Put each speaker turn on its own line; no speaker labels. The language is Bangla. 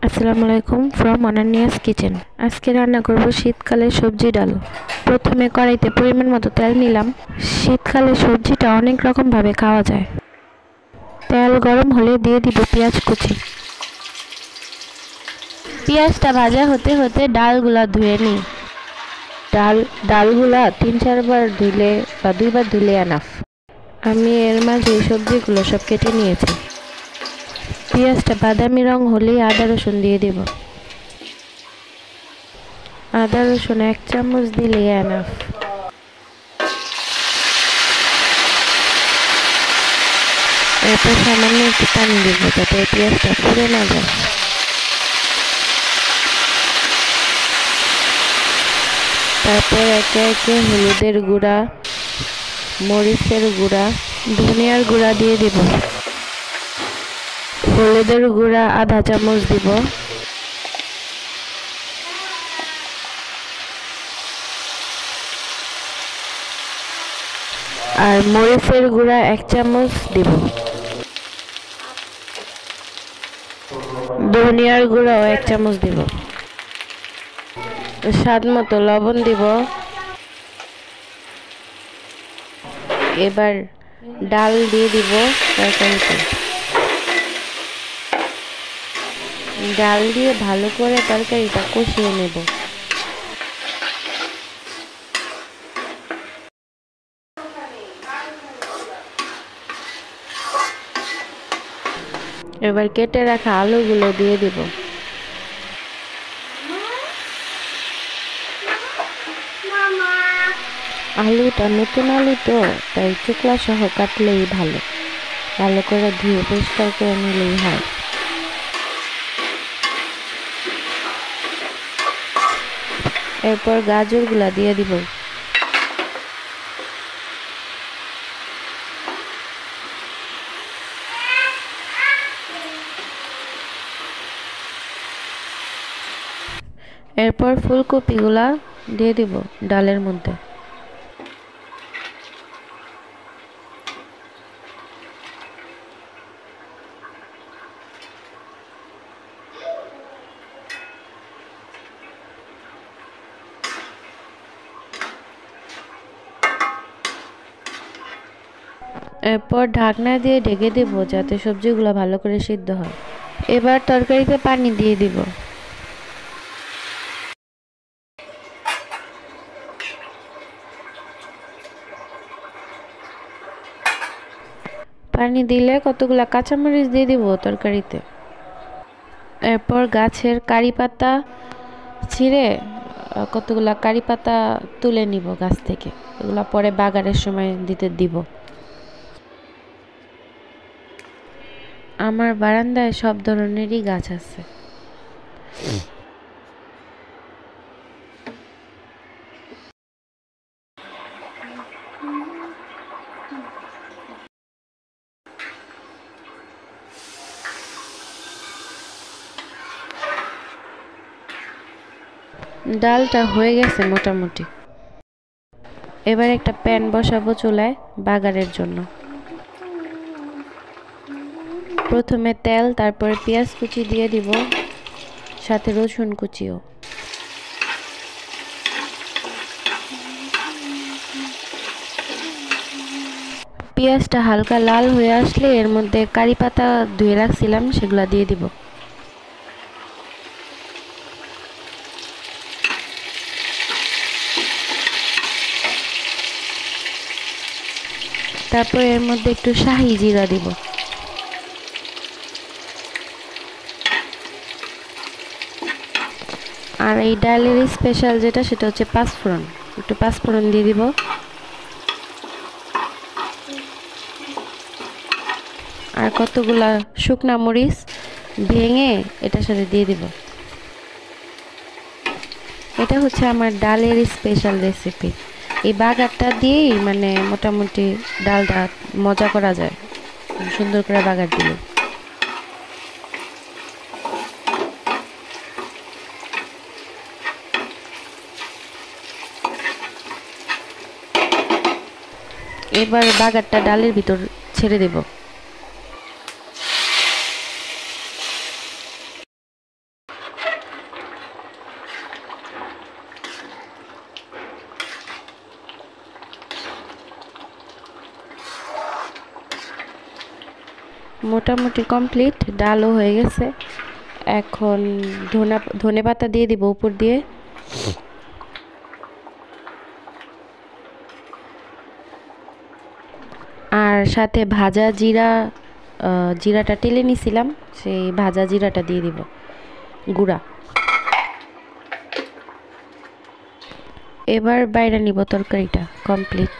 আসসালামু আলাইকুম ফ্রম অনানিয়াস কিচেন। আজকে রান্না করব শীতকালের সবজি ডাল। প্রথমে কড়াইতে পরিমাণ মতো তেল নিলাম। শীতকালে সবজিটা অনেক রকমভাবে খাওয়া যায়। তেল গরম হলে দিয়ে দিব পেঁয়াজ কুচি। পেঁয়াজটা ভাজা হতে হতে ডালগুলা ধুয়ে নিই। ডালগুলা 3-4 বার ধুলে বা 2বার ধুলে এনাফ। আমি এর মাঝে সবজিগুলো সব কেটে নিয়েছি। পেঁয়াজটা বাদামি রং হলেই আদা রসুন দিয়ে দেব। আদা রসুন 1 চামচ দিলে এনাফ। এরপর সামান্য একটু পানি দেব যাতে পেঁয়াজটা পুড়ে না যায়। তারপর একে একে হলুদের গুঁড়া, মরিচের গুঁড়া, ধনিয়ার গুঁড়া দিয়ে দেব। হলুদের গুঁড়া আধা চামচ দিব। আর মরিচের গুঁড়া 1 চামচ দিব। ধনিয়ার গুঁড়াও 1 চামচ দিব। স্বাদ মতো লবণ দিব। এবার ডাল দিয়ে দিব তরকারিতে। ডাল দিয়ে ভালো করে তরকারিটা কষিয়ে নেব। এবার কেটে রাখা আলুগুলো দিয়ে দিব। আলুটা নতুন আলু তো, তাই চোকলা সহ কাটলেই ভালো। ভালো করে ধুয়ে পরিষ্কার করে নিলেই হয়। এরপর গাজরগুলা দিয়ে দিব। এরপর ফুলকপিগুলা দিয়ে দিব ডালের মধ্যে। এরপর ঢাকনা দিয়ে ঢেকে দেব যাতে সবজিগুলো ভালো করে সিদ্ধ হয়। এবার তরকারিতে পানি দিয়ে দিব। পানি দিলে কতগুলা কাঁচামরিচ দিয়ে দিব তরকারিতে। এরপর গাছের কারি পাতা ছিঁড়ে কতগুলা কারি পাতা তুলে নিব গাছ থেকে। এগুলা পরে বাগারের সময় দিতে দিব। আমার বারান্দায় সব ধরনেরই গাছ আছে। ডালটা হয়ে গেছে মোটামুটি। এবার একটা প্যান বসাবো চুলায় বাগারের জন্য। প্রথমে তেল, তারপরে পেঁয়াজ কুচি দিয়ে দিব, সাথে রসুন কুচিও। পেঁয়াজটা হালকা লাল হয়ে আসলে এর মধ্যে কারি পাতা ধুয়ে রাখছিলাম সেগুলা দিয়ে দিব। তারপর এর মধ্যে একটু শাহি জিরা দিব। আর এই ডালের স্পেশাল যেটা সেটা হচ্ছে পাঁচফোড়ন। একটু পাঁচফোড়ন দিয়ে দিব। আর কতগুলা শুকনা মরিচ ভেঙে এটার সাথে দিয়ে দিব। এটা হচ্ছে আমার ডালের স্পেশাল রেসিপি। এই বাগারটা দিয়েই মানে মোটামুটি ডালটা মজা করা যায়, সুন্দর করে বাগার দিলে। এবার বাগারটা ডালের ভিতর ছেড়ে দেব। মোটামুটি কমপ্লিট, ডালও হয়ে গেছে। এখন ধনে পাতা দিয়ে দিব উপর দিয়ে। আর সাথে ভাজা জিরাটা টেলে নিছিলাম, সেই ভাজা জিরাটা দিয়ে দিব গুঁড়া। এবার বাইরে নিব তরকারিটা কমপ্লিট।